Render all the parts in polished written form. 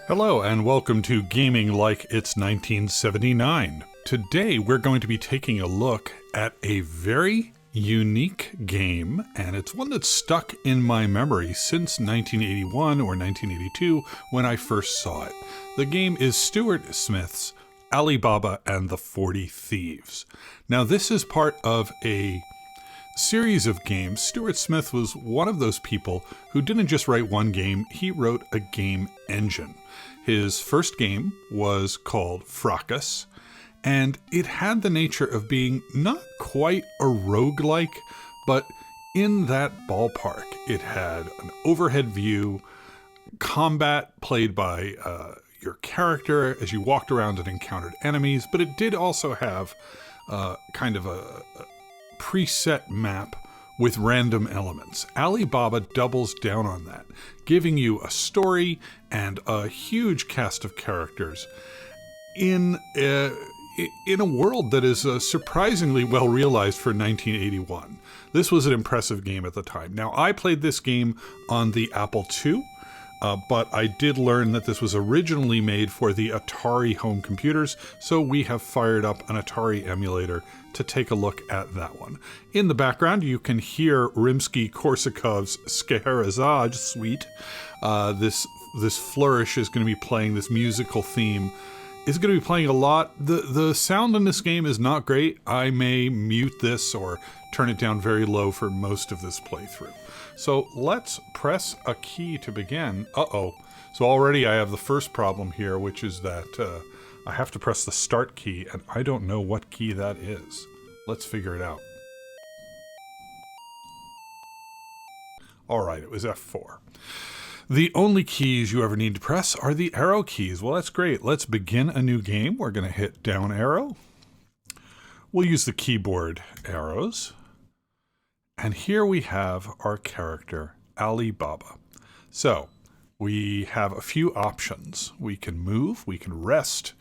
Hello and welcome to Gaming Like It's 1979. Today we're going to be taking a look at a very unique game, and it's one that's stuck in my memory since 1981 or 1982 when I first saw it. The game is Stuart Smith's Alibaba and the 40 Thieves. Now this is part of a series of games. Stuart Smith was one of those people who didn't just write one game, he wrote a game engine. His first game was called Fracas, and it had the nature of being not quite a roguelike, but in that ballpark. It had an overhead view, combat played by your character as you walked around and encountered enemies, but it did also have kind of a preset map with random elements. Alibaba doubles down on that, giving you a story and a huge cast of characters in a world that is surprisingly well realized for 1981. This was an impressive game at the time. Now, I played this game on the Apple II, but I did learn that this was originally made for the Atari home computers, so we have fired up an Atari emulator to take a look at that one. In the background, you can hear Rimsky-Korsakov's Scheherazade suite. This flourish is going to be playing, this musical theme is going to be playing a lot. The sound in this game is not great. I may mute this or turn it down very low for most of this playthrough. So let's press a key to begin. So already I have the first problem here, which is that I have to press the start key, and I don't know what key that is. Let's figure it out. All right, it was F4. The only keys you ever need to press are the arrow keys. Well, that's great. Let's begin a new game. We're going to hit down arrow. We'll use the keyboard arrows. And here we have our character, Alibaba. So we have a few options. We can move, we can rest,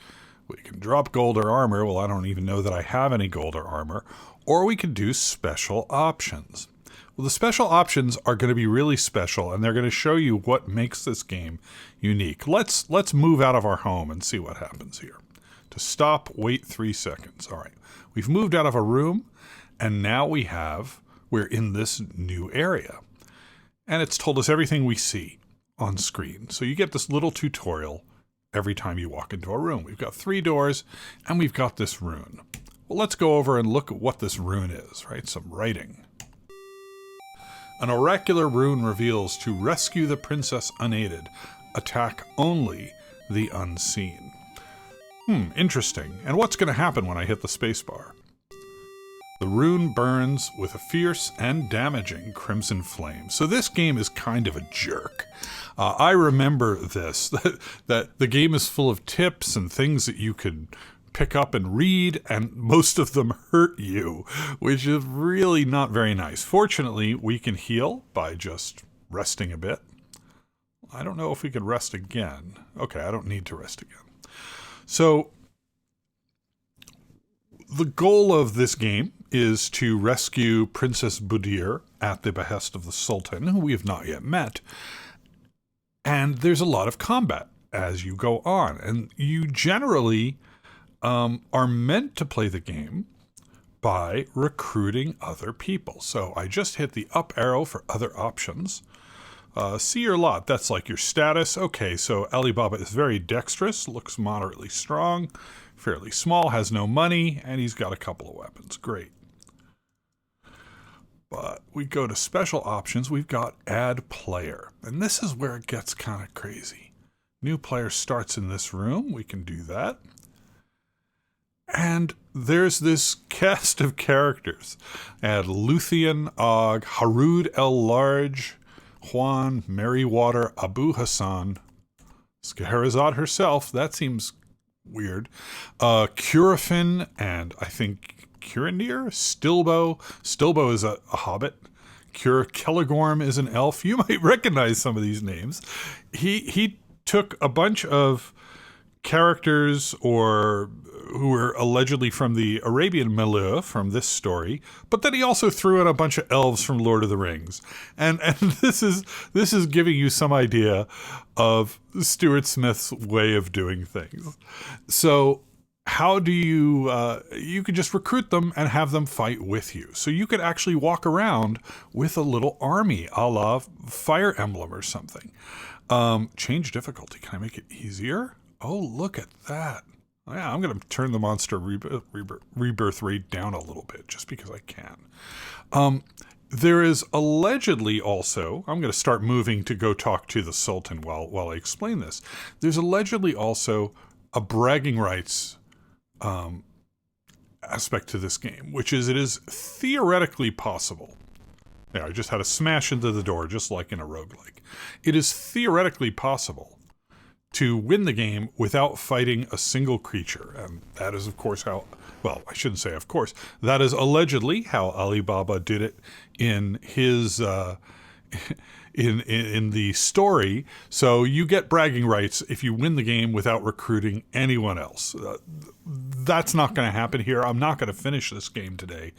we can drop gold or armor. Well, I don't even know that I have any gold or armor. Or we can do special options. Well, the special options are going to be really special, and they're going to show you what makes this game unique. Let's move out of our home and see what happens here. To stop, wait 3 seconds. All right, we've moved out of a room, and now we're in this new area. And it's told us everything we see on screen. So you get this little tutorial every time you walk into a room. We've got 3 doors, and we've got this rune. Well, let's go over and look at what this rune is, right? Some writing. An oracular rune reveals to rescue the princess unaided. Attack only the unseen. Interesting. And what's going to happen when I hit the spacebar? The rune burns with a fierce and damaging crimson flame. So this game is kind of a jerk. I remember this, that the game is full of tips and things that you could pick up and read, and most of them hurt you, which is really not very nice. Fortunately, we can heal by just resting a bit. I don't know if we could rest again. Okay, I don't need to rest again. So the goal of this game is to rescue Princess Budir at the behest of the Sultan, who we have not yet met. And there's a lot of combat as you go on. And you generally are meant to play the game by recruiting other people. So I just hit the up arrow for other options. See your lot. That's like your status. Okay, so Alibaba is very dexterous, looks moderately strong, fairly small, has no money, and he's got a couple of weapons. Great. But we go to special options. We've got add player. And this is where it gets kind of crazy. New player starts in this room. We can do that. And there's this cast of characters. Add Luthien, Og, Harud El-Large, Juan, Merrywater, Abu Hassan, Scheherazade herself. That seems weird. Curafin, and I think Curandir, Stilbo. Stilbo is a hobbit. Kelegorm is an elf. You might recognize some of these names. He took a bunch of characters or who were allegedly from the Arabian milieu from this story, but then he also threw in a bunch of elves from Lord of the Rings. And this is giving you some idea of Stuart Smith's way of doing things. So how do you could just recruit them and have them fight with you. So you could actually walk around with a little army a la Fire Emblem or something. Change difficulty. Can I make it easier? Oh, look at that. Yeah, I'm going to turn the monster rebirth rate down a little bit just because I can. There is allegedly also, I'm going to start moving to go talk to the Sultan while I explain this. There's allegedly also a bragging rights aspect to this game, which is it is theoretically possible. Yeah, I just had to smash into the door just like in a roguelike. It is theoretically possible to win the game without fighting a single creature. And that is, of course, how, well, I shouldn't say of course, that is allegedly how Alibaba did it in his, in the story. So you get bragging rights if you win the game without recruiting anyone else. That's not going to happen here. I'm not going to finish this game today.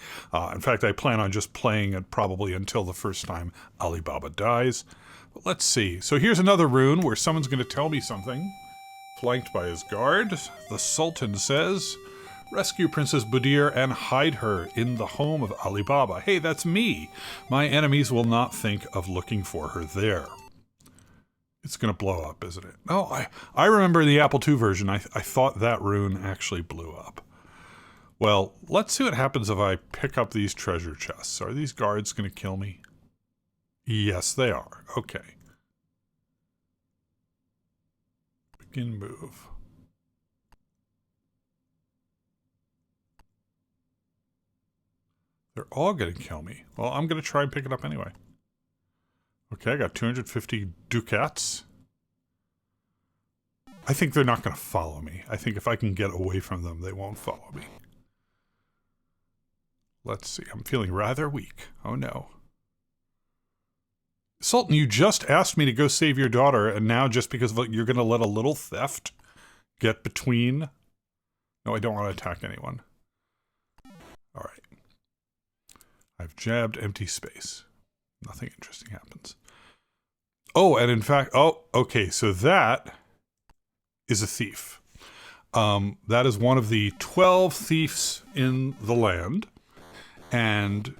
In fact, I plan on just playing it probably until the first time Alibaba dies. But let's see. So here's another rune where someone's going to tell me something. Flanked by his guard, the Sultan says, rescue Princess Budir and hide her in the home of Alibaba. Hey, that's me. My enemies will not think of looking for her there. It's going to blow up, isn't it? Oh, I remember the Apple II version. I thought that rune actually blew up. Well, let's see what happens if I pick up these treasure chests. Are these guards going to kill me? Yes, they are. Okay. Begin move. They're all going to kill me. Well, I'm going to try and pick it up anyway. Okay, I got 250 ducats. I think they're not going to follow me. I think if I can get away from them, they won't follow me. Let's see. I'm feeling rather weak. Oh, no. Sultan, you just asked me to go save your daughter, and now just because of you're going to let a little theft get between... No, I don't want to attack anyone. All right. I've jabbed empty space. Nothing interesting happens. Oh, and in fact... Oh, okay, so that is a thief. That is one of the 12 thieves in the land, and...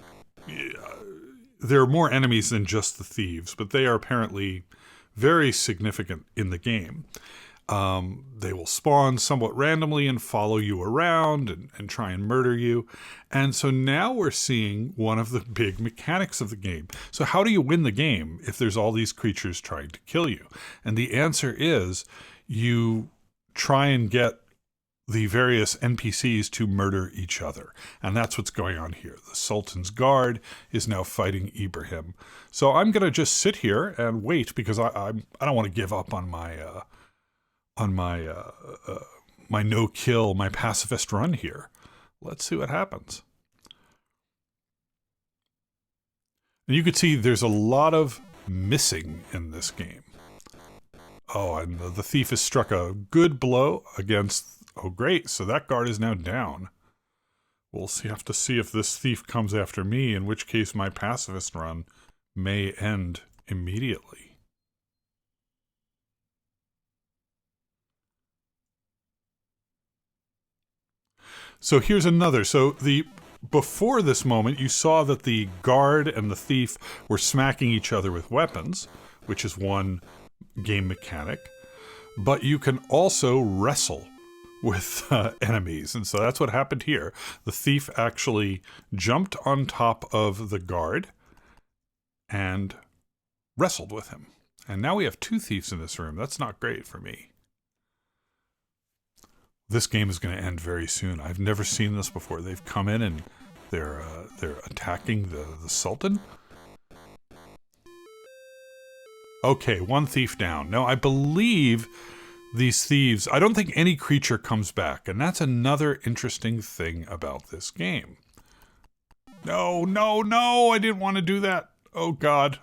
there are more enemies than just the thieves, but they are apparently very significant in the game. They will spawn somewhat randomly and follow you around and try and murder you. And so now we're seeing one of the big mechanics of the game. So how do you win the game if there's all these creatures trying to kill you? And the answer is you try and get the various NPCs to murder each other. And that's what's going on here. The Sultan's guard is now fighting Ibrahim. So I'm going to just sit here and wait because I don't want to give up on my my no-kill, my pacifist run here. Let's see what happens. And you can see there's a lot of missing in this game. Oh, and the thief has struck a good blow against... Oh, great. So that guard is now down. We'll have to see if this thief comes after me, in which case my pacifist run may end immediately. So here's another. So before this moment, you saw that the guard and the thief were smacking each other with weapons, which is one game mechanic. But you can also wrestle with enemies. And so that's what happened here. The thief actually jumped on top of the guard and wrestled with him. And now we have two thieves in this room. That's not great for me. This game is going to end very soon. I've never seen this before. They've come in and they're attacking the Sultan. Okay, one thief down. No, I believe these thieves, I don't think any creature comes back, and that's another interesting thing about this game. No, no, no, I didn't want to do that. Oh, God.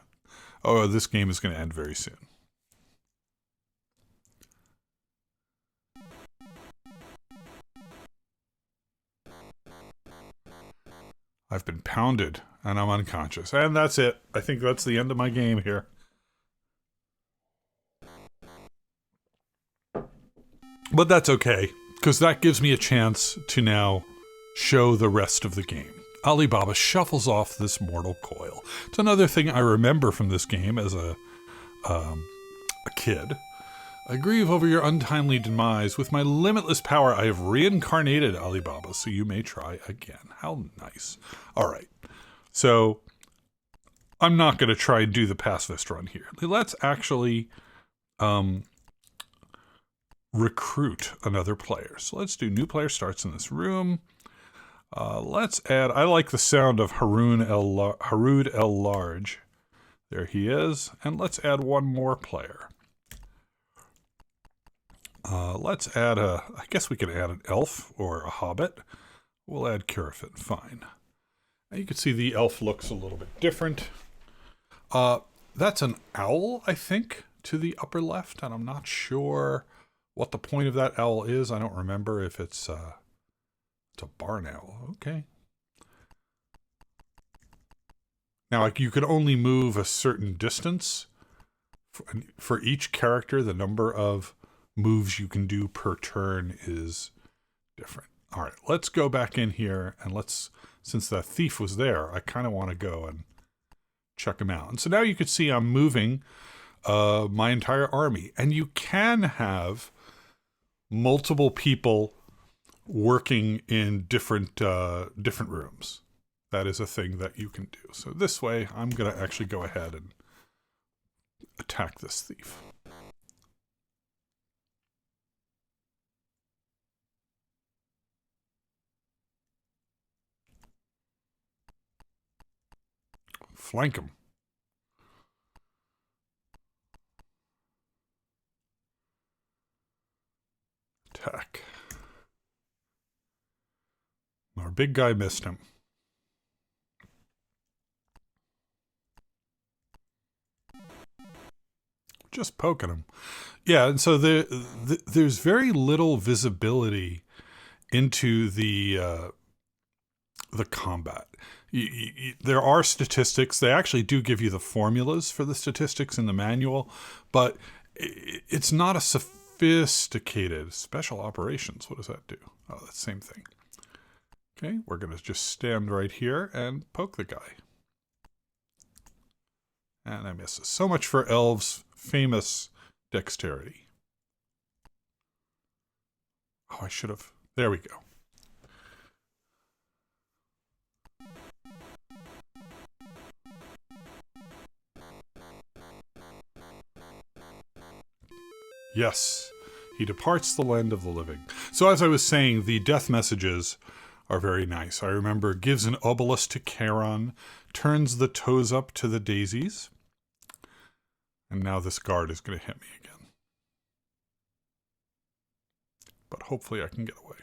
Oh, this game is going to end very soon. I've been pounded and I'm unconscious. And that's it. I think that's the end of my game here. But that's okay, because that gives me a chance to now show the rest of the game. Alibaba shuffles off this mortal coil. It's another thing I remember from this game as a kid. I grieve over your untimely demise. With my limitless power, I have reincarnated Alibaba, so you may try again. How nice. All right. So I'm not going to try and do the pacifist run here. Let's actually recruit another player. So let's do new player starts in this room. Let's add, I like the sound of Harood El Large. There he is. And let's add one more player. Let's add I guess we can add an elf or a hobbit. We'll add Curafin, fine. Now you can see the elf looks a little bit different. That's an owl, I think, to the upper left, and I'm not sure what the point of that owl is. I don't remember if it's a barn owl. Okay. Now, like, you could only move a certain distance. For each character, the number of moves you can do per turn is different. All right, let's go back in here, and since that thief was there, I kind of want to go and check him out. And so now you can see I'm moving my entire army, and you can have multiple people working in different rooms. That is a thing that you can do. So this way, I'm going to actually go ahead and attack this thief. Flank him. Attack. Our big guy missed him. Just poking him. Yeah, and so there's very little visibility into the combat. There are statistics. They actually do give you the formulas for the statistics in the manual, but it's not a sophisticated special operations. What does that do? Oh, that's the same thing. Okay, we're going to just stand right here and poke the guy. And I miss. So much for elves' famous dexterity. Oh, I should have. There we go. Yes, he departs the land of the living. So as I was saying, the death messages are very nice. I remember gives an obelisk to Charon, turns the toes up to the daisies. And now this guard is going to hit me again. But hopefully I can get away.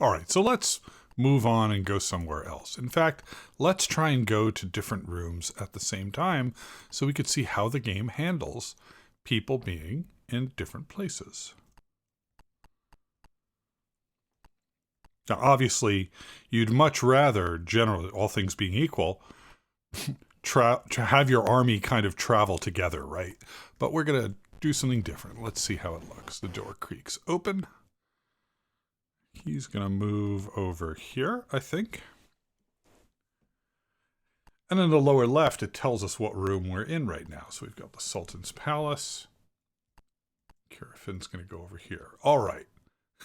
All right, so let's move on and go somewhere else. In fact, let's try and go to different rooms at the same time so we could see how the game handles people being in different places. Now, obviously, you'd much rather, generally, all things being equal, to have your army kind of travel together, right? But we're going to do something different. Let's see how it looks. The door creaks open. He's going to move over here, I think. And in the lower left, it tells us what room we're in right now. So we've got the Sultan's Palace. Carafin's going to go over here. All right.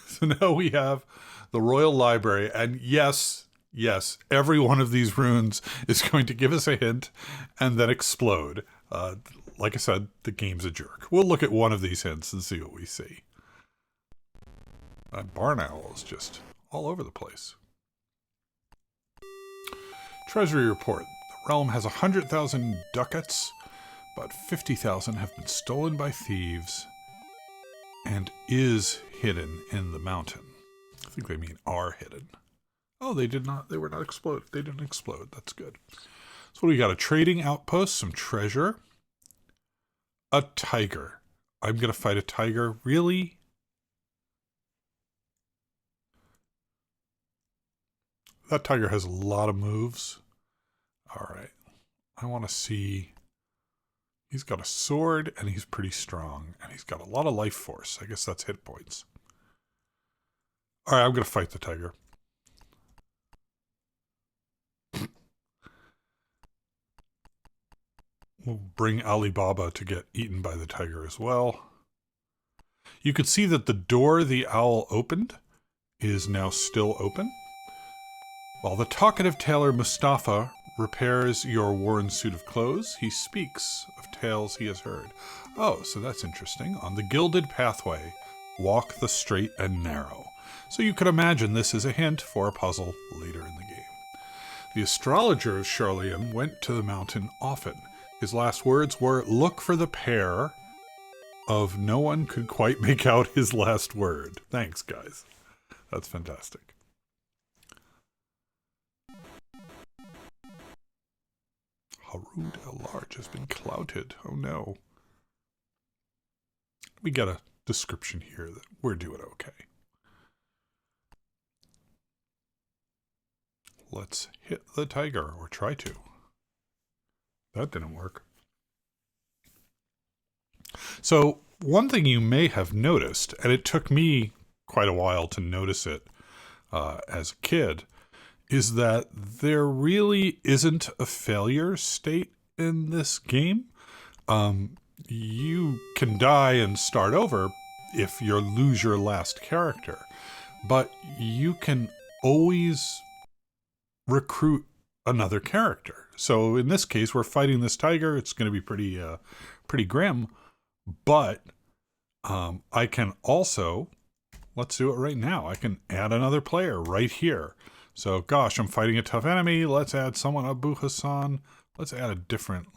So now we have the Royal Library. And yes, every one of these runes is going to give us a hint and then explode. Like I said, the game's a jerk. We'll look at one of these hints and see what we see. That barn owl is just all over the place. Treasury report. The realm has 100,000 ducats, but 50,000 have been stolen by thieves and is hidden in the mountain. I think they mean are hidden. Oh, they were not exploded. They didn't explode. That's good. So we got? A trading outpost, some treasure, a tiger. I'm going to fight a tiger. Really? That tiger has a lot of moves. All right. I want to see... He's got a sword, and he's pretty strong. And he's got a lot of life force. I guess that's hit points. All right, I'm going to fight the tiger. We'll bring Alibaba to get eaten by the tiger as well. You could see that the door the owl opened is now still open. While the talkative tailor Mustafa repairs your worn suit of clothes, he speaks of tales he has heard. Oh, so that's interesting. On the gilded pathway, walk the straight and narrow. So you could imagine this is a hint for a puzzle later in the game. The astrologer of Charlian went to the mountain often. His last words were, look for the pair of no one could quite make out his last word. Thanks, guys. That's fantastic. Harud El-Large has been clouted. Oh no. We got a description here that we're doing okay. Let's hit the tiger, or try to. That didn't work. So, one thing you may have noticed, and it took me quite a while to notice it as a kid, is that there really isn't a failure state in this game. You can die and start over if you lose your last character, but you can always recruit another character. So in this case, we're fighting this tiger. It's going to be pretty grim, but I can also, let's do it right now. I can add another player right here. So, gosh, I'm fighting a tough enemy. Let's add someone, Abu Hassan. Let's add a different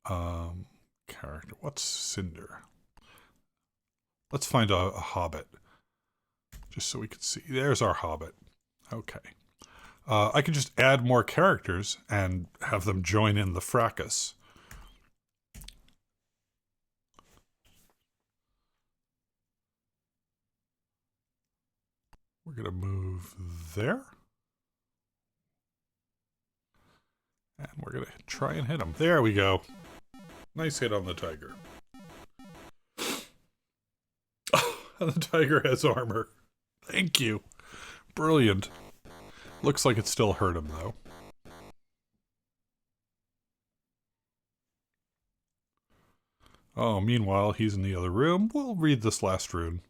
character. What's Cinder? Let's find a hobbit. Just so we can see. There's our hobbit. Okay. I can just add more characters and have them join in the fracas. We're going to move there. And we're going to try and hit him. There we go. Nice hit on the tiger. And the tiger has armor. Thank you. Brilliant. Looks like it still hurt him, though. Oh, meanwhile, he's in the other room. We'll read this last rune.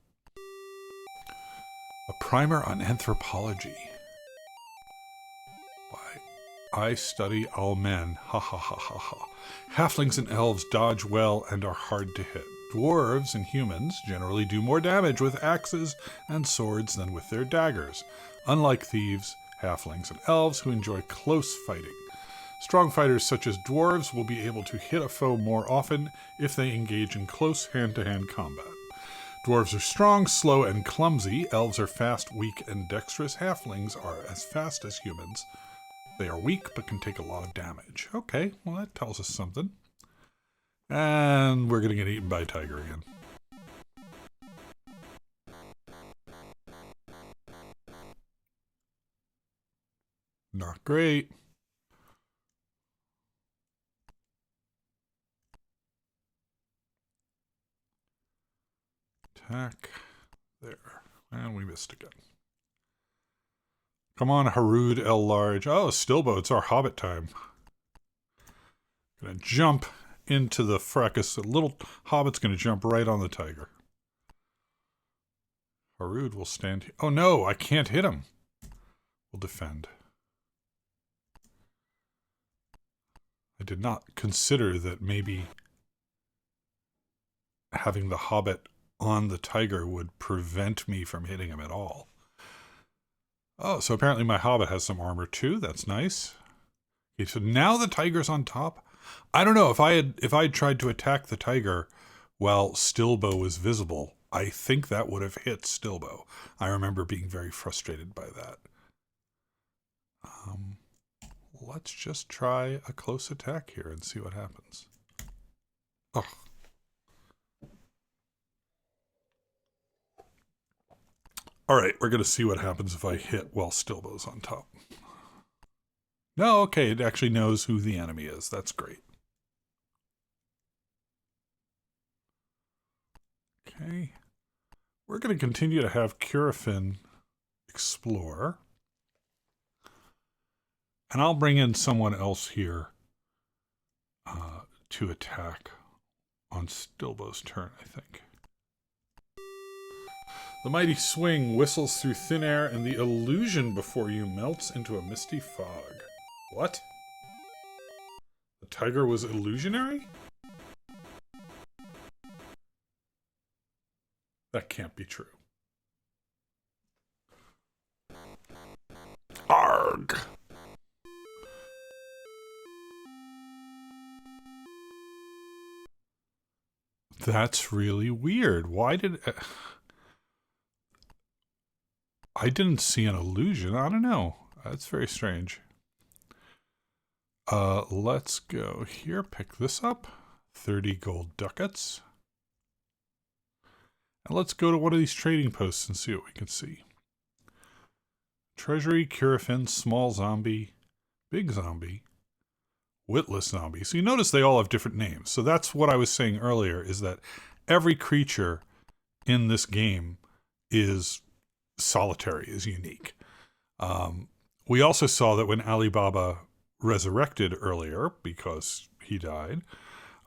A primer on anthropology. I study all men. Ha ha ha ha ha. Halflings and elves dodge well and are hard to hit. Dwarves and humans generally do more damage with axes and swords than with their daggers, unlike thieves, halflings, and elves who enjoy close fighting. Strong fighters such as dwarves will be able to hit a foe more often if they engage in close hand-to-hand combat. Dwarves are strong, slow, and clumsy. Elves are fast, weak, and dexterous. Halflings are as fast as humans. They are weak, but can take a lot of damage. Okay, well that tells us something. And we're going to get eaten by a tiger again. Not great. Attack. There. And we missed again. Come on, Harud El-Large. Oh, Stillbo, it's our hobbit time. Gonna jump into the fracas. The little hobbit's gonna jump right on the tiger. Harud will stand here. Oh no, I can't hit him. We'll defend. I did not consider that maybe having the hobbit on the tiger would prevent me from hitting him at all. Oh, so apparently my hobbit has some armor too. That's nice. Okay, so now the tiger's on top. I don't know if I had tried to attack the tiger while Stillbo was visible. I think that would have hit Stillbo. I remember being very frustrated by that. Let's just try a close attack here and see what happens. Oh. All right, we're going to see what happens if I hit while Stillbo's on top. No, okay, it actually knows who the enemy is. That's great. Okay. We're going to continue to have Curafin explore. And I'll bring in someone else here to attack on Stilbo's turn, I think. The mighty swing whistles through thin air, and the illusion before you melts into a misty fog. What? The tiger was illusionary? That can't be true. Arg! That's really weird. Why did... I didn't see an illusion. I don't know. That's very strange. Let's go here. Pick this up. 30 gold ducats. And let's go to one of these trading posts and see what we can see. Treasury, Curafin, small zombie, big zombie, witless zombie. So you notice they all have different names. So that's what I was saying earlier, is that every creature in this game is solitary, is unique. We also saw that when Alibaba resurrected earlier, because he died,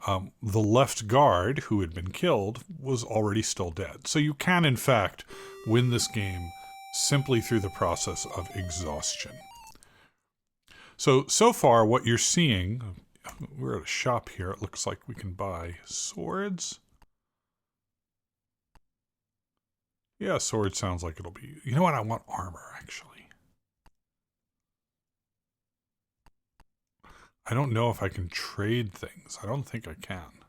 the left guard, who had been killed, was already still dead. So you can, in fact, win this game simply through the process of exhaustion. So far, what you're seeing, we're at a shop here. It looks like we can buy swords. Yeah, sword sounds like it'll be... You know what? I want armor, actually. I don't know if I can trade things. I don't think I can.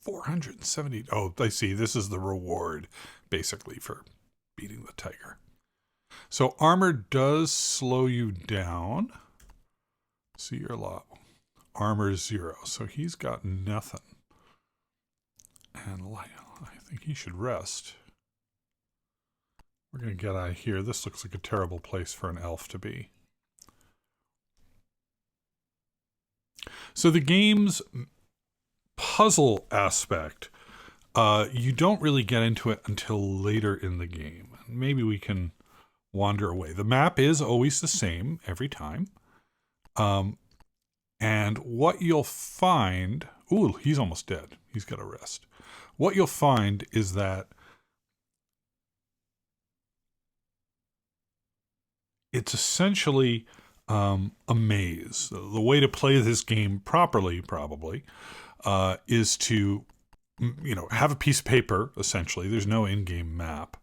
470... Oh, I see. This is the reward, basically, for beating the tiger. So armor does slow you down. See your lot. Armor 0. So he's got nothing. And I think he should rest. We're going to get out of here. This looks like a terrible place for an elf to be. So the game's puzzle aspect, you don't really get into it until later in the game. Maybe we can wander away. The map is always the same every time. And what you'll find... Ooh, he's almost dead. He's got to rest. What you'll find is that it's essentially a maze. The way to play this game properly, probably, is to, have a piece of paper, essentially. There's no in-game map.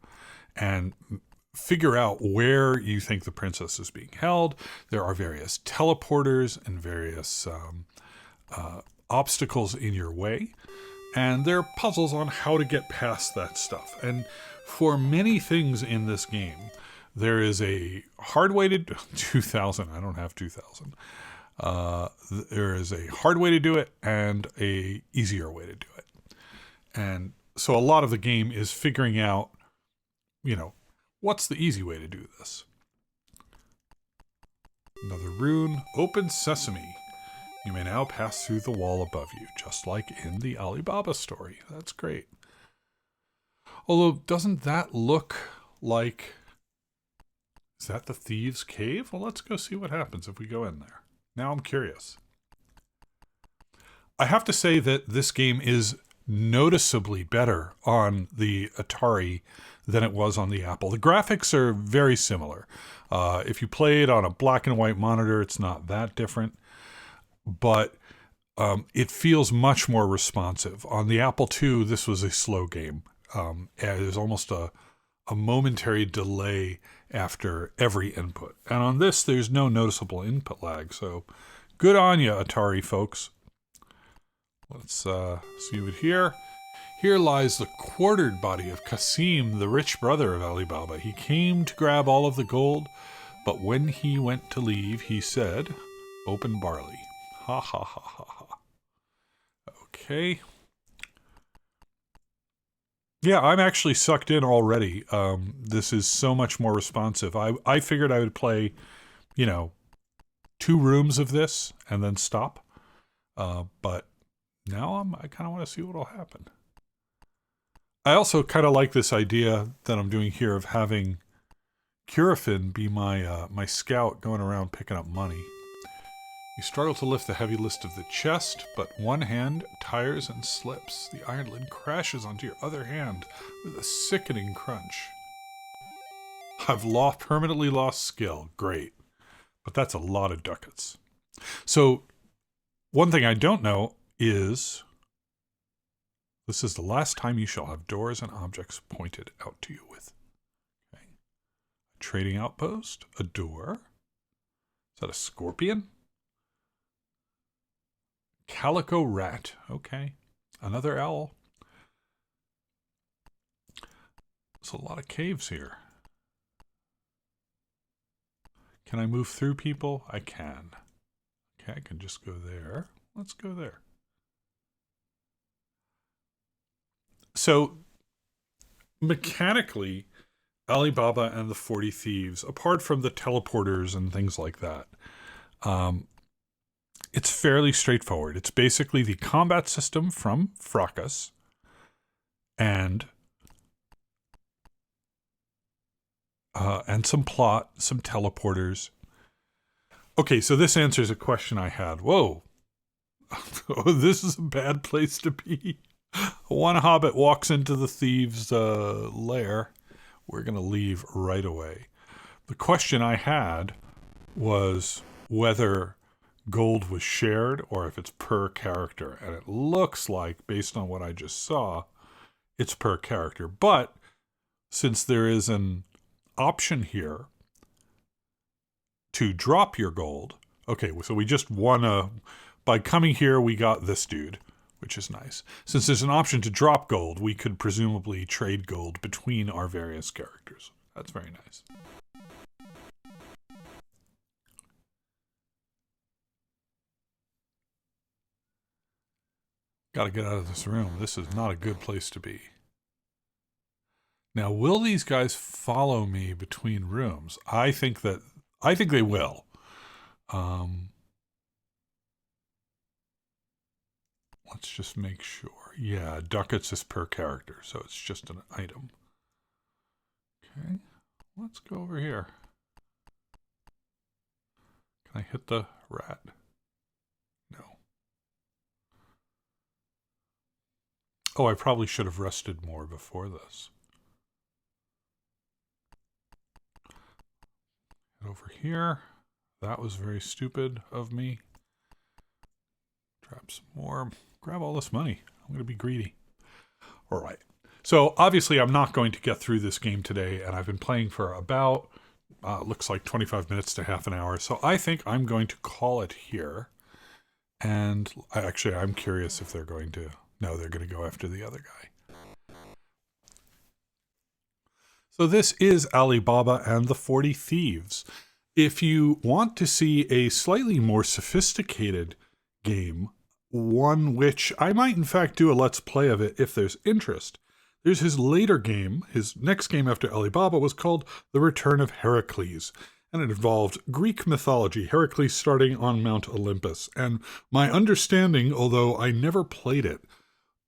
And figure out where you think the princess is being held. There are various teleporters and various obstacles in your way. And there are puzzles on how to get past that stuff. And for many things in this game, there is a hard way to... 2,000. I don't have 2,000. There is a hard way to do it and a easier way to do it. And so a lot of the game is figuring out, what's the easy way to do this? Another rune. Open sesame. You may now pass through the wall above you, just like in the Alibaba story. That's great. Although, doesn't that look like... Is that the Thieves' Cave? Well, let's go see what happens if we go in there. Now I'm curious. I have to say that this game is noticeably better on the Atari than it was on the Apple. The graphics are very similar. If you play it on a black and white monitor, it's not that different. But it feels much more responsive. On the Apple II, this was a slow game. There's almost a momentary delay after every input. And on this, there's no noticeable input lag. So good on you, Atari folks. Let's see it here. Here lies the quartered body of Qasim, the rich brother of Alibaba. He came to grab all of the gold, but when he went to leave, he said, "Open barley." Ha ha ha ha ha. Okay. Yeah, I'm actually sucked in already. This is so much more responsive. I figured I would play, 2 rooms of this and then stop. But now I kind of want to see what will happen. I also kind of like this idea that I'm doing here of having Curafin be my scout going around picking up money. You struggle to lift the heavy list of the chest, but one hand tires and slips. The iron lid crashes onto your other hand with a sickening crunch. I've permanently lost skill. Great. But that's a lot of ducats. So, one thing I don't know is, this is the last time you shall have doors and objects pointed out to you with. Okay. A trading outpost, a door. Is that a scorpion? Calico rat. Okay. Another owl. There's a lot of caves here. Can I move through people? I can. Okay, I can just go there. Let's go there. So, mechanically, Alibaba and the 40 Thieves, apart from the teleporters and things like that, it's fairly straightforward. It's basically the combat system from Fracas and some plot, some teleporters. Okay, so this answers a question I had. Whoa. Oh, this is a bad place to be. One hobbit walks into the thieves' lair. We're going to leave right away. The question I had was whether gold was shared or if it's per character. And it looks like, based on what I just saw, it's per character. But since there is an option here to drop your gold, okay, so we just won by coming here, we got this dude, which is nice. Since there's an option to drop gold, we could presumably trade gold between our various characters. That's very nice. Got to get out of this room. This is not a good place to be. Now, will these guys follow me between rooms? I think they will. Let's just make sure. Yeah, ducats is per character, so it's just an item. Okay, let's go over here. Can I hit the rat? No. Oh, I probably should have rested more before this. Get over here. That was very stupid of me. Grab some more. Grab all this money. I'm going to be greedy. All right. So obviously I'm not going to get through this game today, and I've been playing for about, looks like 25 minutes to half an hour. So I think I'm going to call it here. And I'm curious if they're going to, no, they're going to go after the other guy. So this is Alibaba and the 40 Thieves. If you want to see a slightly more sophisticated game, one which I might in fact do a let's play of it if there's interest, there's his later game. His next game after Alibaba was called The Return of Heracles, and it involved Greek mythology, Heracles starting on Mount Olympus. And my understanding, although I never played it,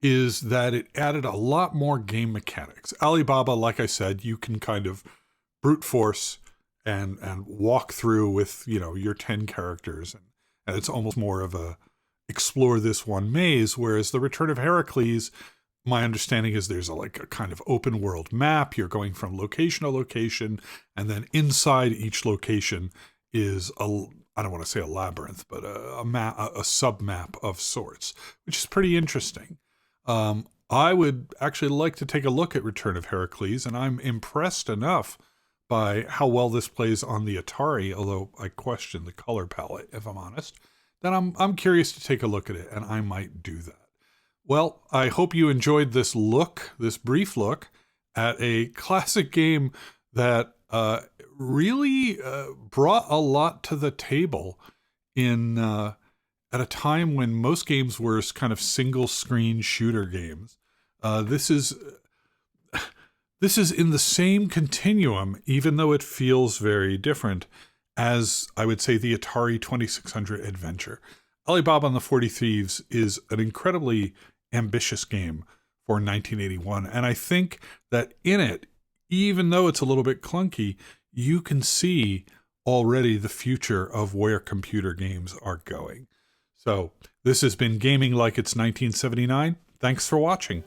is that it added a lot more game mechanics. Alibaba, like I said, you can kind of brute force and walk through with, your 10 characters, and it's almost more of a explore this one maze, whereas The Return of Heracles, my understanding is there's a kind of open world map. You're going from location to location, and then inside each location is I don't want to say a labyrinth, but a sub-map of sorts, which is pretty interesting. I would actually like to take a look at Return of Heracles, and I'm impressed enough by how well this plays on the Atari, although I question the color palette, if I'm honest, then I'm curious to take a look at it, and I might do that. Well, I hope you enjoyed this brief look at a classic game that really brought a lot to the table at a time when most games were kind of single-screen shooter games. This is in the same continuum, even though it feels very different. as, I would say, the Atari 2600 adventure. Alibaba and the 40 Thieves is an incredibly ambitious game for 1981. And I think that in it, even though it's a little bit clunky, you can see already the future of where computer games are going. So this has been Gaming Like It's 1979. Thanks for watching.